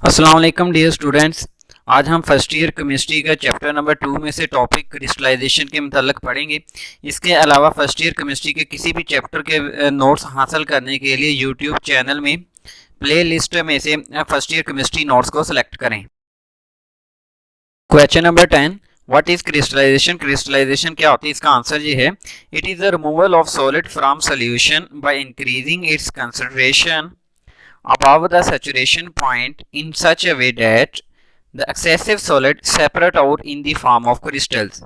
अस्सलाम वालेकुम dear students. आज हम फर्स्ट ईयर केमिस्ट्री का चैप्टर नंबर 2 में से टॉपिक क्रिस्टलाइजेशन के मतलब पढ़ेंगे। इसके अलावा फर्स्ट ईयर केमिस्ट्री के किसी भी चैप्टर के नोट्स हासिल करने के लिए यूट्यूब चैनल में प्ले लिस्ट में से फर्स्ट ईयर केमिस्ट्री नोट्स को सिलेक्ट करें। Question number 10, what is crystallization? Crystallization क्या होती है? इसका आंसर ये है, it is the removal of solid from solution by increasing its concentration above the saturation point in such a way that the excessive solid separate out in the form of crystals।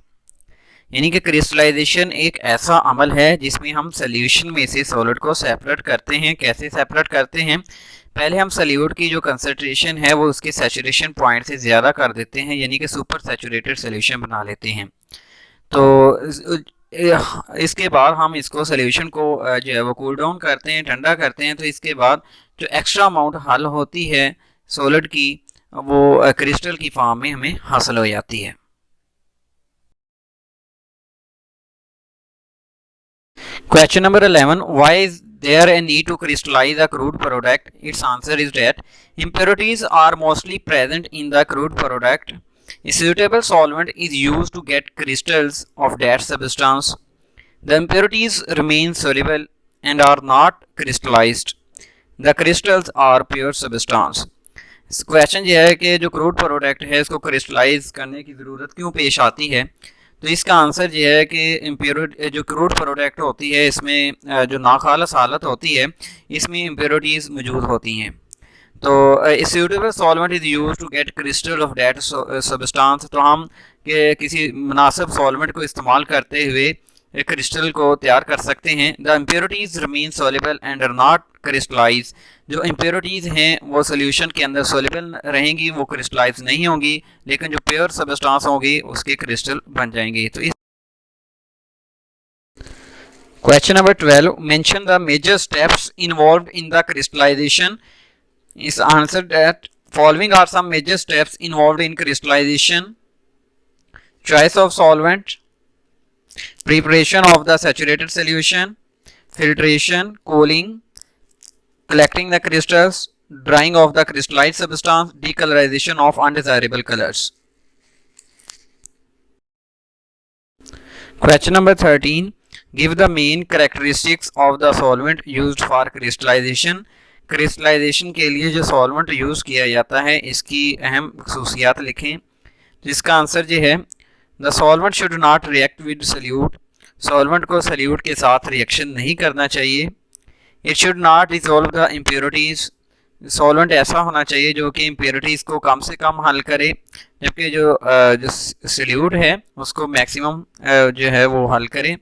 यानी कि crystallisation एक ऐसा अमल है जिसमें हम solution में से solid को सेपरेट करते हैं। कैसे सेपरेट करते हैं? पहले हम सॉल्यूट की जो कंसंट्रेशन है वो उसके सैचुरेशन पॉइंट से ज़्यादा कर देते हैं, यानी कि सुपर सैचुरेटेड सोल्यूशन बना लेते हैं। तो इसके बाद हम इसको सोल्यूशन को जो है वो कूल डाउन करते हैं, ठंडा करते हैं। तो इसके बाद जो एक्स्ट्रा अमाउंट हल होती है सॉलिड की, वो क्रिस्टल की फॉर्म में हमें हासिल हो जाती है। Question number 11, why is there a need to crystallize a crude product? Its answer is that impurities are mostly present in the crude product. A suitable solvent is used to get crystals of that substance. The impurities remain soluble and are not crystallized. The crystals are pure substance. Question ये है कि जो crude product है इसको crystallise करने की ज़रूरत क्यों पेश आती है? तो इसका आंसर ये है कि इम्प्योरिटी जो क्रूड प्रोडक्ट होती है इसमें जो नाखालस हालत होती है इसमें इम्प्योरिटीज़ मौजूद होती हैं। तो suitable solvent is use to get crystal of that substance. तो हम के किसी मुनासिब सॉल्वेंट को इस्तेमाल करते हुए क्रिस्टल को तैयार कर सकते हैं। The impurities remain soluble and are not crystallize. जो इम्प्योरिटीज़ हैं वो सोल्यूशन के अंदर सोल्यूबल रहेंगी, वो क्रिस्टलाइज नहीं होंगी, लेकिन जो प्योर सब्सटेंस होगी उसके क्रिस्टल बन जाएंगे। तो question number 12, mention the major steps involved in the crystallization. is answered that following are some major steps involved in crystallization: choice of solvent, preparation of the saturated solution, filtration, cooling, collecting the crystals, drying of the crystallized substance, decolorization of undesirable colors. Question number 13, give the main characteristics of the solvent used for crystallization। Crystallization के लिए जो solvent use किया जाता है इसकी अहम खसूसियात लिखें। जिसका आंसर ये है, the solvent should not react with solute. Solvent को सल्यूट के साथ रिएक्शन नहीं करना चाहिए। It should not dissolve the impurities. Solvent ऐसा होना चाहिए जो कि इम्प्योरिटीज़ को कम से कम हल करे, जबकि जो सल्यूट है उसको मैक्सिमम जो है वो हल करे।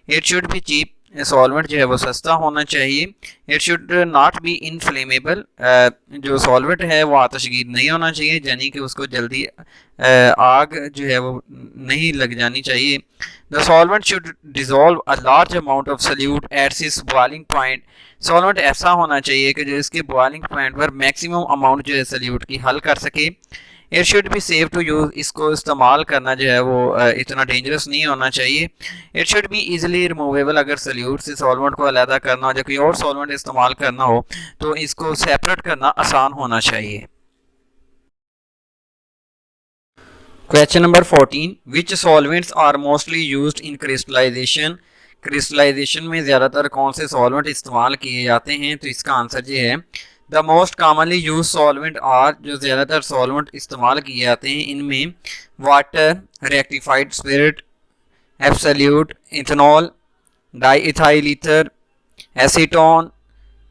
It should be cheap. Solvent जो है वो सस्ता होना चाहिए। It should not be inflammable. जो सॉल्वेंट है वो आतशगीर नहीं होना चाहिए, यानी कि उसको जल्दी आग जो है वो नहीं लग जानी चाहिए। The solvent should dissolve a large amount of solute at its boiling point. Solvent ऐसा होना चाहिए कि जो इसके बॉइलिंग पॉइंट पर मैक्सिमम अमाउंट जो है सल्यूट की हल कर सके। It should be safe to use. इसको इस्तेमाल करना जो है वो इतना डेंजरस नहीं होना चाहिए। It should be easily removable. अगर सल्यूट से सॉल्वेंट को अलहदा करना हो या कोई और सॉल्वेंट इस्तेमाल करना हो तो इसको सेपरेट करना आसान होना चाहिए। Question number 14, which solvents are mostly used in crystallization? Crystallization में ज़्यादातर कौन से सॉल्वेंट इस्तेमाल किए जाते हैं? तो इसका आंसर ये है, the most commonly use solvent are, जो ज़्यादातर सॉल्वेंट इस्तेमाल किए जाते हैं इनमें water, rectified spirit, absolute, ethanol, diethyl ether, acetone,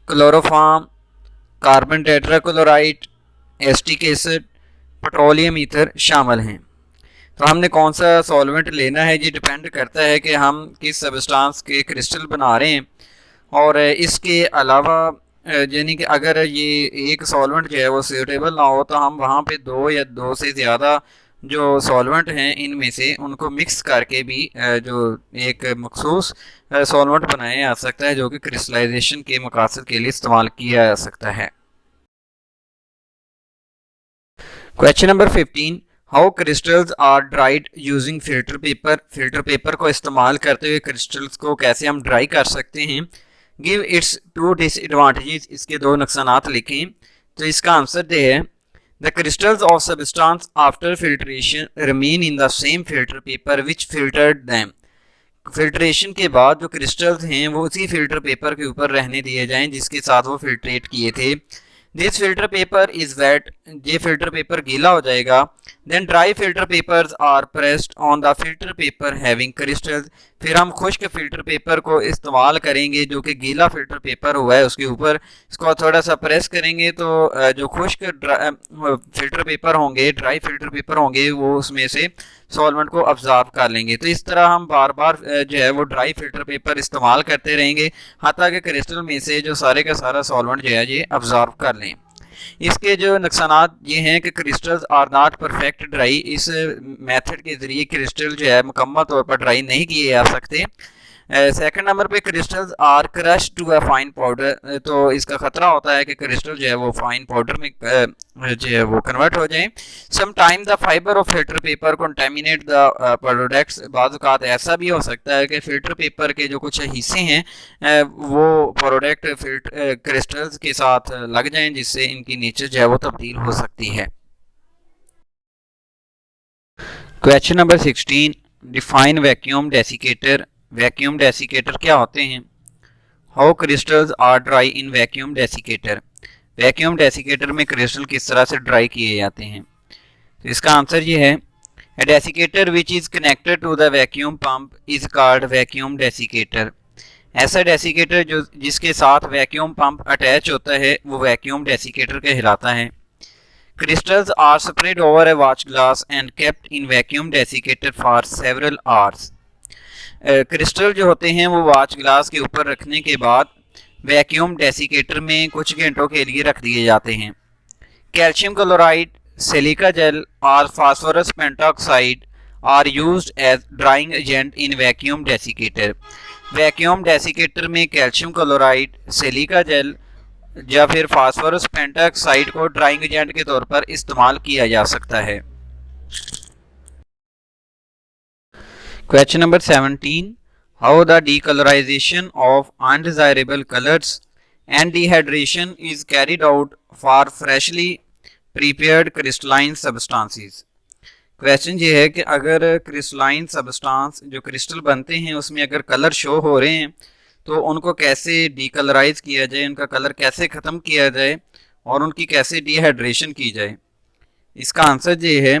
chloroform, carbon tetrachloride, acetic acid, petroleum ether शामिल हैं। तो हमने कौन सा सॉल्वेंट लेना है ये डिपेंड करता है कि हम किस सब्सटेंस के क्रिस्टल बना रहे हैं। और इसके अलावा यानी कि अगर ये एक सॉल्वेंट जो है वो सूटेबल ना हो तो हम वहाँ पे दो या दो से ज़्यादा जो सॉल्वेंट हैं इनमें से उनको मिक्स करके भी जो एक मखसूस सॉल्वेंट बनाया जा सकता है जो कि क्रिस्टलाइजेशन के मकसद के लिए इस्तेमाल किया जा सकता है। Question number 15, how crystals are dried using filter paper? Filter paper को इस्तेमाल करते हुए क्रिस्टल्स को कैसे हम ड्राई कर सकते हैं? Give its two disadvantages. इसके दो नुकसानात लिखें। तो इसका आंसर ये है, the crystals of substance after filtration remain in the same filter paper which filtered them. Filtration के बाद जो क्रिस्टल्स हैं वो उसी फिल्टर पेपर के ऊपर रहने दिए जाएं जिसके साथ वो फिल्ट्रेट किए थे। This filter paper is wet, ये फिल्टर पेपर गीला हो जाएगा। Then dry filter papers are pressed on the filter paper having crystals. फिर हम खुश्क फिल्टर पेपर को इस्तेमाल करेंगे जो कि गीला फिल्टर पेपर हुआ है उसके ऊपर इसको थोड़ा सा प्रेस करेंगे तो जो खुश्क फिल्टर पेपर होंगे, ड्राई फिल्टर पेपर होंगे, वो उसमें से सॉल्वेंट को ऑब्जर्व कर लेंगे। तो इस तरह हम बार बार जो है वो ड्राई फिल्टर पेपर इस्तेमाल करते रहेंगे हत्ता कि क्रिस्टल में से जो सारे का सारा सॉल्वेंट जो है ये ऑब्जर्व कर लें। इसके जो नुकसानात ये हैं कि crystals are not perfect dry. इस मेथड के ज़रिए क्रिस्टल जो है मुकम्मल तौर पर ड्राई नहीं किए जा सकते। सेकंड नंबर पे crystals are crush to a fine powder. तो इसका ख़तरा होता है कि क्रिस्टल जो है वो फाइन पाउडर में जो है वो कन्वर्ट हो जाए। Some time the fibre of filter paper contaminate the products. बाज़ औक़ात ऐसा भी हो सकता है कि फिल्टर पेपर के जो कुछ हिस्से हैं वो प्रोडक्ट क्रिस्टल्स के साथ लग जाएं जिससे इनकी नेचर जो है वो तब्दील हो सकती है। Question number 16, define vacuum desiccator. Vacuum desiccator क्या होते हैं? How crystals are dry in vacuum desiccator. Vacuum desiccator में क्रिस्टल किस तरह से ड्राई किए जाते हैं? तो इसका आंसर ये है, a desiccator which is connected to the vacuum pump is called vacuum desiccator. ऐसा डेसिकेटर जो जिसके साथ वैक्यूम पंप अटैच होता है वो वैक्यूम डेसिकेटर कहलाता है। Crystals are spread over a watch glass and kept in vacuum desiccator for several hours. Crystal जो होते हैं वो वॉच ग्लास के ऊपर रखने के बाद वैक्यूम डेसिकेटर में कुछ घंटों के लिए रख दिए जाते हैं। कैल्शियम क्लोराइड, सिलिका जेल और phosphorus pentoxide are used as drying agent in vacuum desiccator. Vacuum desiccator में कैल्शियम क्लोराइड, सिलिका जेल या फिर फास्फोरस पेंटॉक्साइड को ड्राइंग एजेंट के तौर पर इस्तेमाल किया जा सकता है। Question number 17, how the decolorization of undesirable colors and dehydration is carried out for freshly prepared crystalline substances। Question ये है कि अगर क्रिस्टलाइन सब्सटेंस जो क्रिस्टल बनते हैं उसमें अगर कलर शो हो रहे हैं तो उनको कैसे डीकलराइज किया जाए, उनका कलर कैसे ख़त्म किया जाए और उनकी कैसे डिहाइड्रेशन की जाए। इसका आंसर ये है,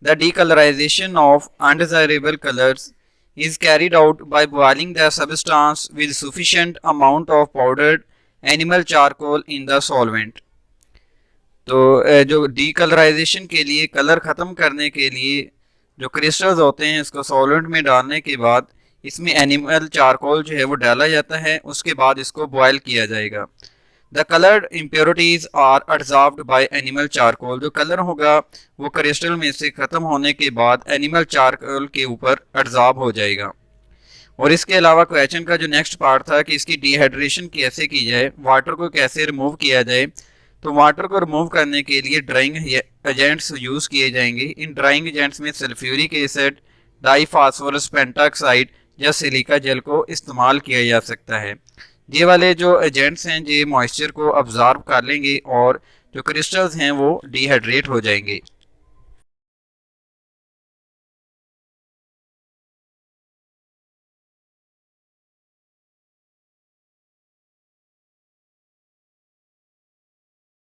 the decolourisation of undesirable colours is carried out by boiling the substance with sufficient amount of powdered animal charcoal in the solvent। तो जो डीकलराइजेशन के लिए, कलर ख़त्म करने के लिए जो क्रिस्टल्स होते हैं इसको सॉल्वेंट में डालने के बाद इसमें एनिमल चारकोल जो है वो डाला जाता है, उसके बाद इसको बॉयल किया जाएगा। The coloured impurities are absorbed by animal charcoal. जो कलर होगा वो क्रिस्टल में से ख़त्म होने के बाद एनिमल चारकोल के ऊपर एब्जॉर्ब हो जाएगा। और इसके अलावा क्वेश्चन का जो नेक्स्ट पार्ट था कि इसकी डिहाइड्रेशन कैसे की जाए, वाटर को कैसे रिमूव किया जाए। तो वाटर को रिमूव करने के लिए ड्राइंग एजेंट्स यूज़ किए जाएंगे। इन ड्राइंग एजेंट्स में सल्फ्यूरिक एसिड, डाईफॉस्फोरस पेंटॉक्साइड या सिलिका जेल को इस्तेमाल किया जा सकता है। ये वाले जो एजेंट्स हैं ये मॉइस्चर को अब्जॉर्ब कर लेंगे और जो क्रिस्टल्स हैं वो डिहाइड्रेट हो जाएंगे।